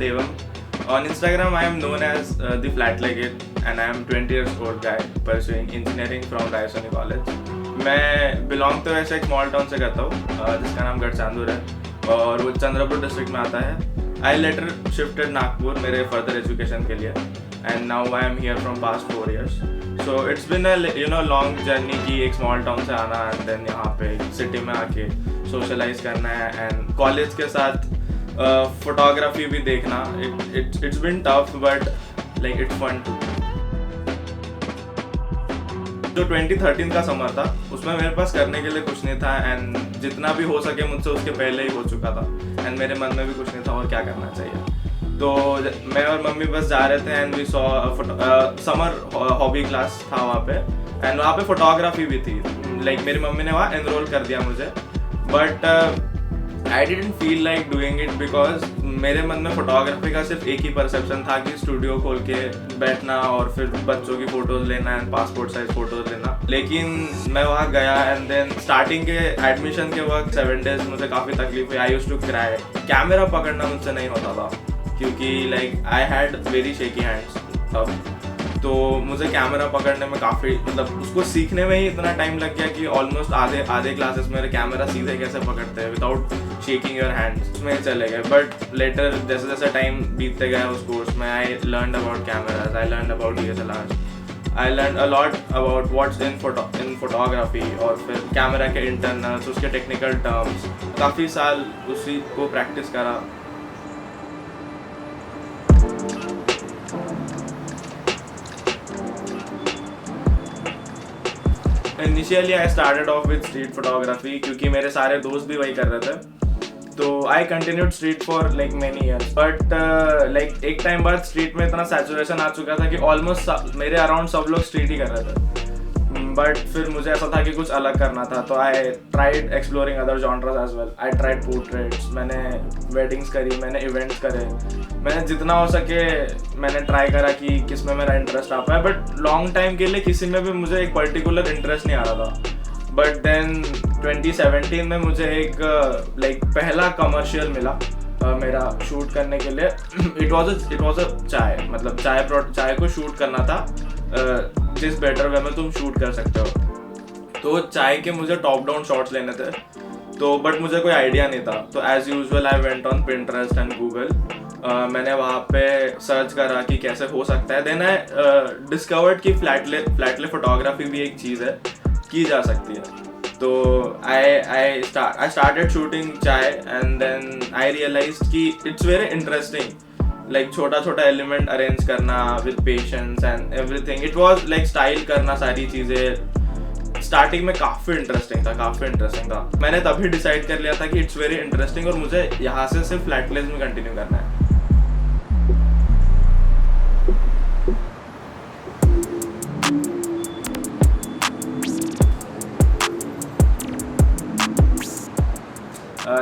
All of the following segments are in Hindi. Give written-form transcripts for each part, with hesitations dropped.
Devam. On Instagram, I am known as the Flat-Legged, and I am 20 years old guy pursuing engineering from Raisoni College. मैं बिलोंग तो ऐसे एक स्मॉल टाउन से करता हूँ जिसका नाम गढ़चांदुर है और वो चंद्रपुर डिस्ट्रिक्ट में आता है. आई लेटर शिफ्टेड नागपुर मेरे फर्दर एजुकेशन के लिए and now I am here from past 4 years. So it's been a long journey की एक स्मॉल टाउन से आना एंड देन यहाँ पे सिटी में आके सोशलाइज करना है एंड कॉलेज के साथ फोटोग्राफी भी देखना. It's been tough but like it's fun too. जो 2013 का समर था उसमें मेरे पास करने के लिए कुछ नहीं था एंड जितना भी हो सके मुझसे उसके पहले ही हो चुका था एंड मेरे मन में भी कुछ नहीं था और क्या करना चाहिए. तो मैं और मम्मी बस जा रहे थे and we saw summer hobby class था वहाँ पे एंड वहाँ पे फोटोग्राफी भी थी. लाइक मेरी मम्मी ने वहाँ एनरोल कर दिया मुझे but I didn't feel like doing it because मेरे मन में फोटोग्राफी का सिर्फ एक ही परसेप्शन था कि स्टूडियो खोल के बैठना और फिर बच्चों की फोटोज लेना एंड पासपोर्ट साइज फोटोज लेना. लेकिन मैं वहाँ गया एंड देन स्टार्टिंग के एडमिशन के वक्त 7 days मुझे काफ़ी तकलीफ हुई. I used to cry. Camera पकड़ना मुझसे नहीं होता था क्योंकि like I had very shaky hands तब. तो मुझे कैमरा पकड़ने में काफ़ी मतलब उसको सीखने में ही इतना टाइम लग गया कि ऑलमोस्ट आधे क्लासेस मेरे कैमरा सीधे कैसे पकड़ते हैं विदाउट शेकिंग योर हैंड्स में चले गए. बट लेटर जैसे जैसे टाइम बीतते गया उस कोर्स में I learn about cameras, I learn about DSLRs, I learn a lot about what's in photography और फिर कैमरा के इंटरनल्स, उसके टेक्निकल टर्म्स. काफ़ी साल उसी को प्रैक्टिस करा. Initially I started off with street photography क्योंकि मेरे सारे दोस्त भी वही कर रहे थे. तो I continued street for like many years but like एक टाइम बाद स्ट्रीट में इतना सैचुरेशन आ चुका था कि ऑलमोस्ट मेरे अराउंड सब लोग स्ट्रीट ही कर रहे थे. बट फिर मुझे ऐसा था कि कुछ अलग करना था तो I tried exploring other genres as well. I tried portraits, मैंने वेडिंग्स करी, मैंने इवेंट्स करे, मैंने जितना हो सके मैंने ट्राई करा कि किस में मेरा इंटरेस्ट आ पाए. बट लॉन्ग टाइम के लिए किसी में भी मुझे एक पर्टिकुलर इंटरेस्ट नहीं आ रहा था. बट देन 2017 में मुझे एक लाइक पहला कमर्शियल मिला मेरा शूट करने के लिए. इट वाज अ चाय, मतलब चाय को शूट करना था जिस बेटर वे में तुम शूट कर सकते हो. तो चाय के मुझे टॉप डाउन शॉट्स लेने थे तो बट मुझे कोई आइडिया नहीं था. तो as usual I went on Pinterest and Google. मैंने वहाँ पे सर्च करा कि कैसे हो सकता है. देन आई डिस्कवर्ड कि फ्लैटले फोटोग्राफी भी एक चीज़ है, की जा सकती है. तो आई स्टार्टेड शूटिंग चाय एंड देन आई रियलाइज्ड कि इट्स वेरी इंटरेस्टिंग. लाइक छोटा छोटा एलिमेंट अरेंज करना with patience and everything. It was like style करना सारी चीज़ें. स्टार्टिंग में काफ़ी इंटरेस्टिंग था. मैंने तभी डिसाइड कर लिया था कि इट्स वेरी इंटरेस्टिंग और मुझे यहाँ से सिर्फ फ्लैटलेस में कंटिन्यू करना है.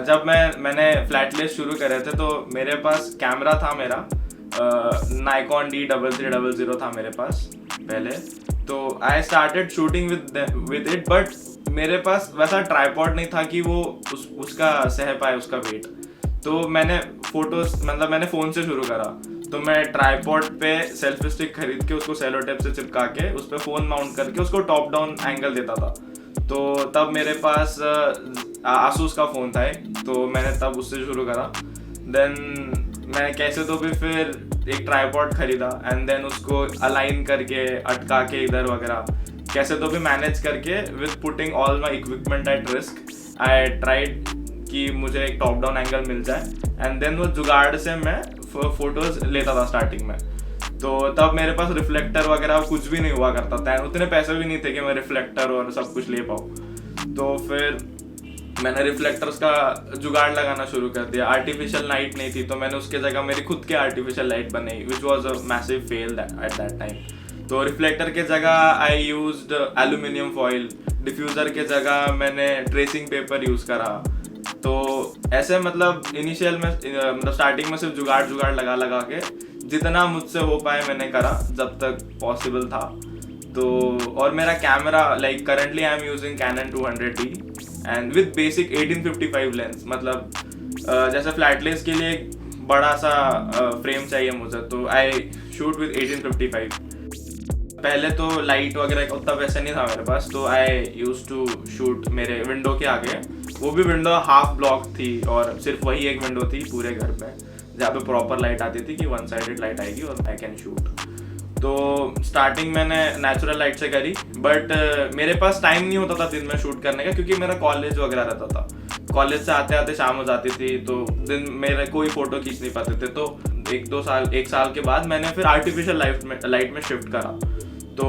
जब मैंने फ्लैटलेस शुरू करे थे तो मेरे पास कैमरा था मेरा Nikon D3300 था मेरे पास पहले. तो I started shooting with it but मेरे पास वैसा ट्राइपॉड नहीं था कि वो उसका सह पाए उसका वेट. तो मैंने फ़ोन से शुरू करा. तो मैं ट्राइपॉड पे सेल्फी स्टिक खरीद के उसको सेलो टेप से चिपका के उस पर फ़ोन माउंट करके उसको टॉप डाउन एंगल देता था. तो तब मेरे पास आसूस का फ़ोन था तो मैंने तब उससे शुरू करा. देन मैं कैसे तो भी फिर एक ट्राइपॉड खरीदा एंड देन उसको अलाइन करके अटका के इधर वगैरह कैसे तो भी मैनेज करके with putting all my equipment at risk I tried कि मुझे एक टॉप डाउन एंगल मिल जाए. एंड देन वो जुगाड़ से मैं फोटोज़ लेता था स्टार्टिंग में. तो तब मेरे पास रिफ्लेक्टर वगैरह कुछ भी नहीं हुआ करता था. उतने पैसे भी नहीं थे कि मैं रिफ्लेक्टर और सब कुछ ले पाऊँ. तो फिर मैंने रिफ्लेक्टर्स का जुगाड़ लगाना शुरू कर दिया. आर्टिफिशियल लाइट नहीं थी तो मैंने उसके जगह मेरी खुद की आर्टिफिशियल लाइट बनाई which was a massive fail at that time. तो रिफ्लेक्टर के जगह I used aluminium foil. Diffuser के जगह मैंने ट्रेसिंग पेपर यूज़ करा. तो ऐसे मतलब इनिशियल में मतलब स्टार्टिंग में सिर्फ जुगाड़ लगा के जितना मुझसे हो पाए मैंने करा जब तक पॉसिबल था. तो और मेरा camera like currently I am using Canon 200D and with basic 1855 lens. मतलब जैसे फ्लैटलेस के लिए बड़ा सा फ्रेम चाहिए मुझे, तो आई शूट विद 1855। पहले तो लाइट वगैरह का उतना पैसा नहीं था मेरे पास, तो आई यूज टू शूट मेरे विंडो के आगे। वो भी विंडो हाफ ब्लॉक थी और सिर्फ वही एक विंडो थी पूरे घर में जहाँ पे प्रॉपर लाइट आती थी कि वन साइडेड लाइट आएगी और आई कैन शूट। तो स्टार्टिंग मैंने नेचुरल लाइट से करी, बट मेरे पास टाइम नहीं होता था दिन में शूट करने का, क्योंकि मेरा कॉलेज वगैरह रहता था। कॉलेज से आते आते शाम हो जाती थी, तो दिन मेरे कोई फ़ोटो खींच नहीं पाते थे। तो एक साल के बाद मैंने फिर आर्टिफिशियल लाइट में शिफ्ट करा। तो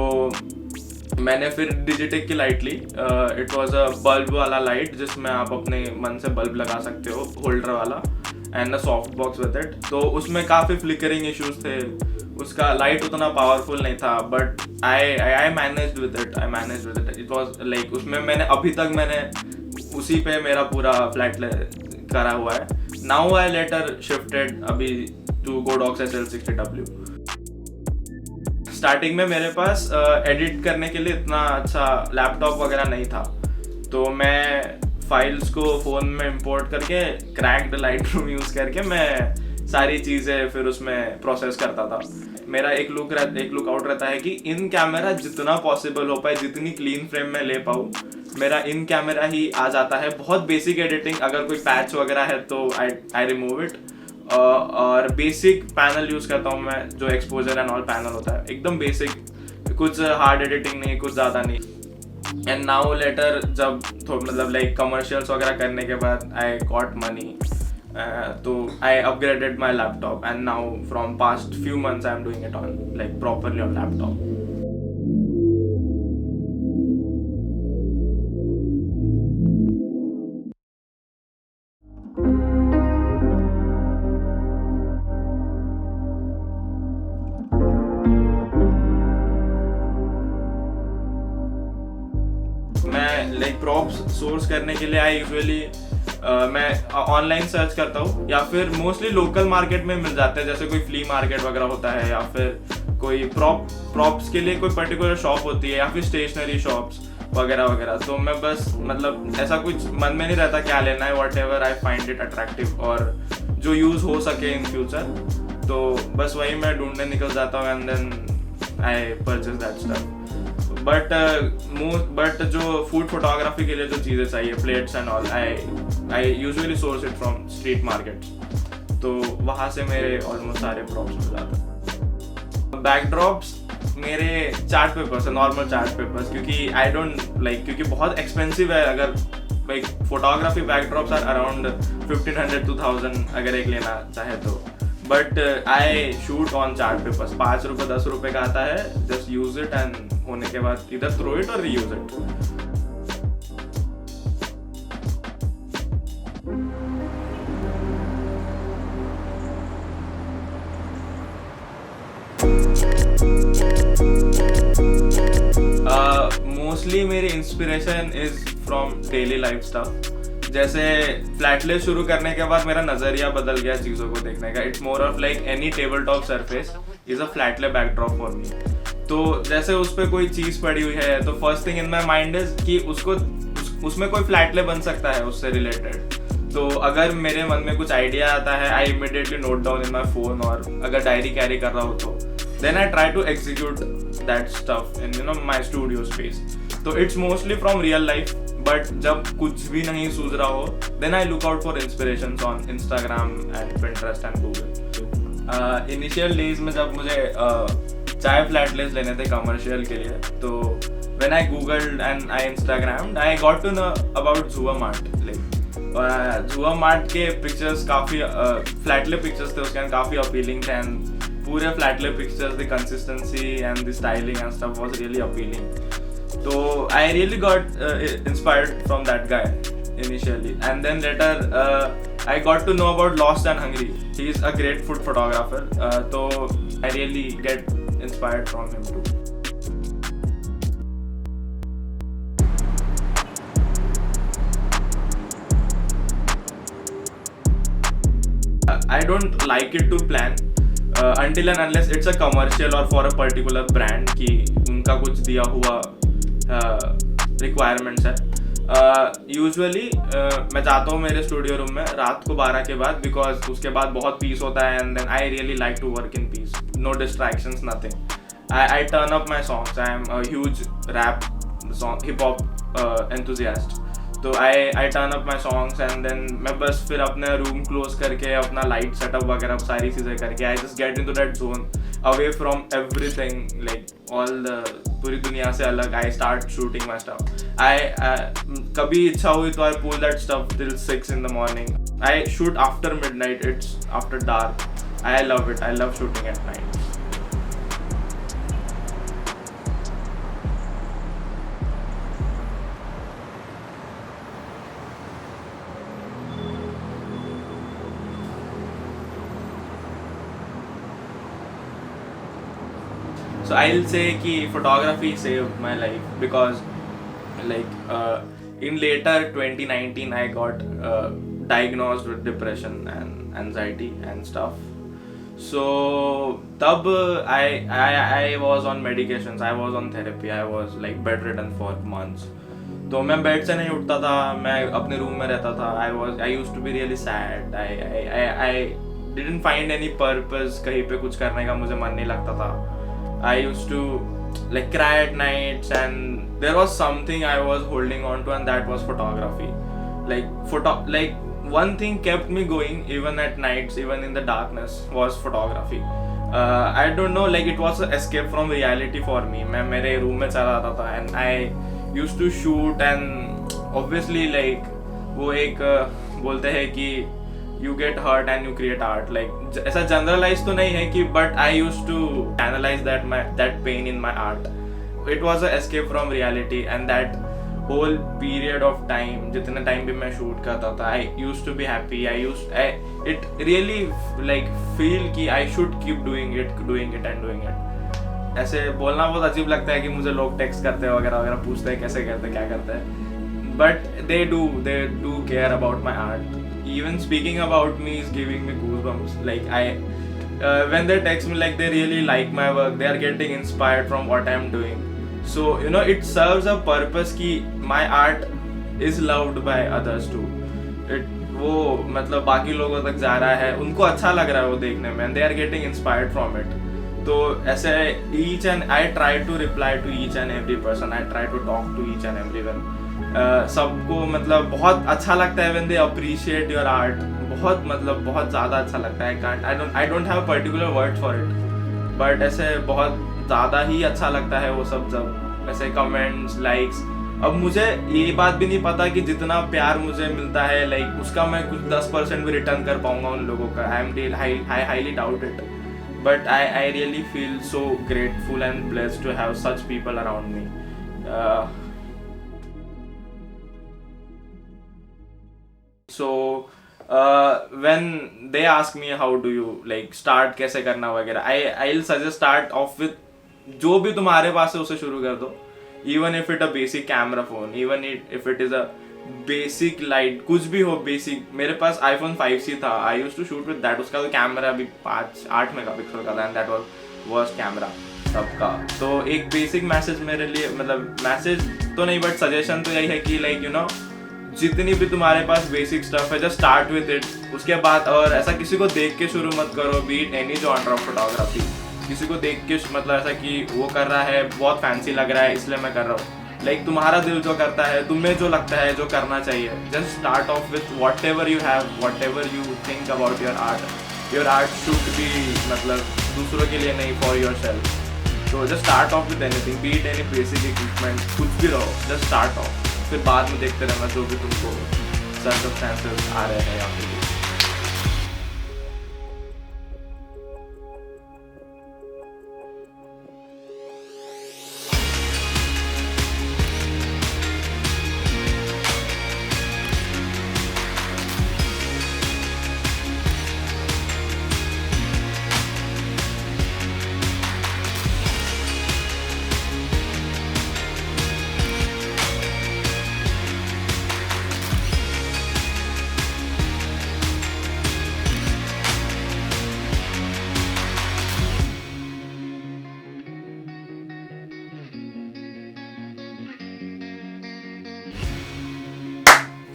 मैंने फिर डिजिटेक की लाइट ली। इट वाज अ बल्ब वाला लाइट जिसमें आप अपने मन से बल्ब लगा सकते हो, होल्डर वाला, and a soft box with it. तो उसमें काफ़ी फ्लिकरिंग इश्यूज थे, उसका लाइट उतना पावरफुल नहीं था, but I managed with it. It was like उसमें मैंने उसी पे मेरा पूरा फ्लैट करा हुआ है। नाउ आई लेटर शिफ्टेड अभी टू गोडॉक्स SL60W। स्टार्टिंग में मेरे पास एडिट करने के लिए इतना अच्छा लैपटॉप वगैरह नहीं था, तो मैं फाइल्स को फ़ोन में इंपोर्ट करके क्रैक्ड लाइटरूम यूज़ करके मैं सारी चीज़ें फिर उसमें प्रोसेस करता था। मेरा एक लुक आउट रहता है कि इन कैमरा जितना पॉसिबल हो पाए, जितनी क्लीन फ्रेम में ले पाऊँ, मेरा इन कैमरा ही आ जाता है। बहुत बेसिक एडिटिंग, अगर कोई पैच वगैरह है तो आई रिमूव इट, और बेसिक पैनल यूज़ करता हूँ मैं, जो एक्सपोजर एंड ऑल पैनल होता है, एकदम बेसिक, कुछ हार्ड एडिटिंग नहीं, कुछ ज़्यादा नहीं। एंड नाउ लेटर जब मतलब लाइक कमर्शियल्स वगैरह करने के बाद आई गॉट मनी, तो I upgraded my laptop, and now from past few months I am doing it on like properly on laptop. मैं लाइक प्रॉप्स सोर्स करने के लिए आई यूजुअली मैं ऑनलाइन सर्च करता हूँ, या फिर मोस्टली लोकल मार्केट में मिल जाते हैं, जैसे कोई फ्ली मार्केट वगैरह होता है, या फिर कोई प्रॉप्स के लिए कोई पर्टिकुलर शॉप होती है, या फिर स्टेशनरी शॉप्स वगैरह वगैरह। तो मैं बस मतलब ऐसा कुछ मन में नहीं रहता क्या लेना है, what ever I find it attractive और जो यूज़ हो सके इन फ्यूचर, तो बस वही मैं ढूंढने निकल जाता हूँ, and then I purchase that stuff. But जो फूड फोटोग्राफी के लिए जो चीज़ें चाहिए, plates and all, I usually source it from street market, तो वहाँ से मेरे ऑलमोस्ट सारे प्रॉप्स मिल जाते हैं। बैकड्रॉप्स मेरे चार्ट पेपर्स है, नॉर्मल चार्ट पेपर्स, क्योंकि आई डोंट लाइक, क्योंकि बहुत एक्सपेंसिव है। अगर like photography backdrops are around 1500 to 2000 अगर एक लेना चाहे तो, but I shoot on chart papers. 5 रुपये 10 रुपये का आता है, जस्ट यूज इट, एंड होने के बाद इधर थ्रो इट और रीयूज इट। मोस्टली मेरी inspiration is from daily life stuff. जैसे फ्लैटलेस शुरू करने के बाद मेरा नज़रिया बदल गया चीज़ों को देखने का। It's more of like any table top surface is a flatlay backdrop for me. तो जैसे उस पर कोई चीज़ पड़ी हुई है, तो first thing in my mind is कि उसमें कोई फ्लैटले बन सकता है उससे रिलेटेड। तो अगर मेरे मन में कुछ आइडिया आता है, I immediately note down in my phone, और अगर डायरी कैरी कर रहा हो तो then I try to execute that stuff in my studio space. तो it's mostly from real life, but जब कुछ भी नहीं सूझ रहा हो, then I look out for inspirations on Instagram and Pinterest and Google. Initial days में जब मुझे चाय फ्लैटलेस लेने थे कमर्शियल के लिए, तो when I googled and I instagrammed, I got to know about जुआ मार्ट। लाइक जुआ मार्ट के पिक्चर्स काफ़ी फ्लैटले पिक्चर्स थे उसके, काफ़ी अपीलिंग थे, एंड पूरे flatlay pictures, the consistency and the styling and stuff was really appealing. So I really got inspired from that guy initially, and then later I got to know about Lost and Hungry. He is a great food photographer, so I really get inspired from him too. I don't like it to plan until and unless it's a commercial or for a particular brand कि उनका कुछ दिया हुआ रिक्वायरमेंट्स है। यूजुअली मैं जाता हूँ मेरे स्टूडियो रूम में रात को 12 के बाद, बिकॉज उसके बाद बहुत पीस होता है and then I really like to work in peace, no distractions, nothing. I turn up my songs. I am a huge rap song hip hop enthusiast. तो I turn up my songs and then मैं बस फिर अपने रूम क्लोज करके अपना लाइट सेटअप वगैरह सारी चीज़ें करके I just get in to that zone away from everything, like all the पूरी दुनिया से अलग. I start shooting my stuff. कभी इच्छा हुई तो I pull that stuff till 6 in the morning. I shoot after midnight, it's after dark. I love it. I love shooting at night. So I'll say कि photography saved my life because in later 2019 I got diagnosed with depression and anxiety and stuff. So तब I was on medications, I was on therapy, I was like bedridden for months. तो मैं बेड से नहीं उठता था, मैं अपने रूम में रहता था. I used to be really sad. I didn't find any purpose. कहीं पे कुछ करने का मुझे मन नहीं लगता था. I used to like cry at nights and there was something I was holding on to and that was photography. Like one thing kept me going even at nights, even in the darkness, was photography. I don't know, like it was an escape from reality for me. मैं मेरे रूम में चला जाता था and I used to shoot and obviously like वो एक बोलते हैं कि you get hurt and you create art. Like ऐसा generalize तो नहीं है कि but I used to analyze that pain in my art. It was a escape from reality and that whole period of time, जितने time भी मैं shoot करता था, I used to be happy. It really like feel कि I should keep doing it. ऐसे बोलना बहुत अजीब लगता है कि मुझे लोग टेक्स्ट करते हैं वगैरह पूछते हैं कैसे करते क्या करते हैं. But they do care about my art. Even speaking about me is giving me goosebumps. Like when they text me, like they really like my work, they are getting inspired from what I am doing. So you know, it serves a purpose कि my art is loved by others too. वो मतलब बाकी लोगों तक जा रहा है, उनको अच्छा लग रहा है वो देखने में, and they are getting inspired from it. तो ऐसे each and I try to reply to each and every person. I try to talk to each and everyone. सबको मतलब बहुत अच्छा लगता है when they appreciate your art. बहुत ज़्यादा अच्छा लगता है. I don't have a particular word for it, but ऐसे बहुत ज़्यादा ही अच्छा लगता है वो सब जब ऐसे comments, likes. अब मुझे ये बात भी नहीं पता कि जितना प्यार मुझे मिलता है like उसका मैं कुछ 10% भी रिटर्न कर पाऊंगा उन लोगों का. I highly doubt it, but I really feel so grateful and blessed to have such people around me. So when they ask me how do you like start कैसे करना वगैरह, I'll suggest start off with जो भी तुम्हारे पास है उसे शुरू कर दो. Even if it a basic camera phone, even if it is a basic light, कुछ भी हो basic. मेरे पास iPhone 5C था, I used to shoot with that. उसका तो कैमरा भी 8 मेगापिक्सल का था and that was worst camera सबका. तो एक बेसिक मैसेज मेरे लिए, मतलब मैसेज तो नहीं बट सजेशन तो यही है कि लाइक यू नो जितनी भी तुम्हारे पास बेसिक स्टफ है जस्ट स्टार्ट विद इट. उसके बाद और ऐसा किसी को देख के शुरू मत करो. Beat any genre of photography. किसी को देख के मतलब ऐसा कि वो कर रहा है बहुत फैंसी लग रहा है इसलिए मैं कर रहा हूँ. लाइक तुम्हारा दिल जो करता है, तुम्हें जो लगता है जो करना चाहिए, just start off with whatever you have, whatever you think about your art. Your art should be मतलब दूसरों के लिए नहीं, फॉर योर सेल्फ. तो just start off with anything, beat any basic equipment, कुछ भी रहो, जस्ट स्टार्ट ऑफ. फिर बाद में देखते रहना जो भी तुमको सर्कमस्टेंसेस आ रहे हैं या फिर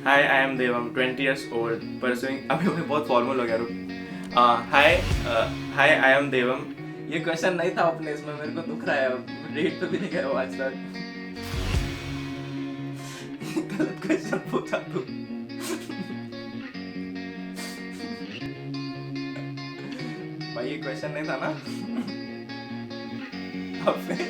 Hi, I am Devam, 20 years old, pursuing. अभी मैं बहुत फॉर्मल हो गया रुक. Hi, I am Devam. ये क्वेश्चन नहीं था अपने इसमें, मेरे को दुख रहा है अब. रेट पे भी नहीं गया वो आज तक. गलत क्वेश्चन पूछा तू. भाई ये क्वेश्चन नहीं था ना. अब फिर